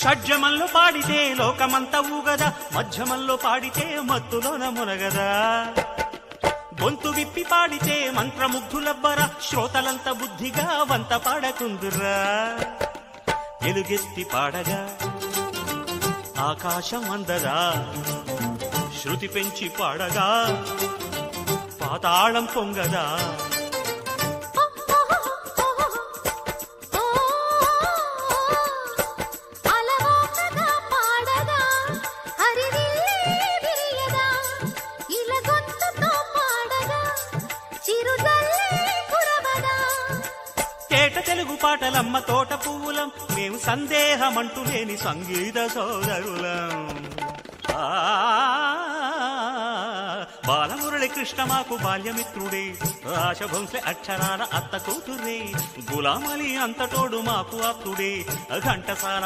షడ్జమంలో పాడితే లోకమంతా ఊగదా, మధ్యమంలో పాడితే మత్తులోన మునగదా. గొంతు విప్పి పాడితే మంత్రముగ్ధులబ్బరా, శ్రోతలంత బుద్ధిగా వంత పాడకుందురా. ఎలుగెత్తి పాడగా ఆకాశం అందదా, శృతి పెంచి పాడగా పాతాళం పొంగదా. కేట తెలుగు పాటలమ్మ తోట పువ్వులం, మేము సందేహమంటూ లేని సంగీత సోదరులం. బాలమురళి కృష్ణ మాకు బాల్యమిత్రుడే, రాశభంశ అక్షరాల అత్త కూతురే, గులామలి అంతటోడు మాకు ఆప్తుడే, ఘంటసాల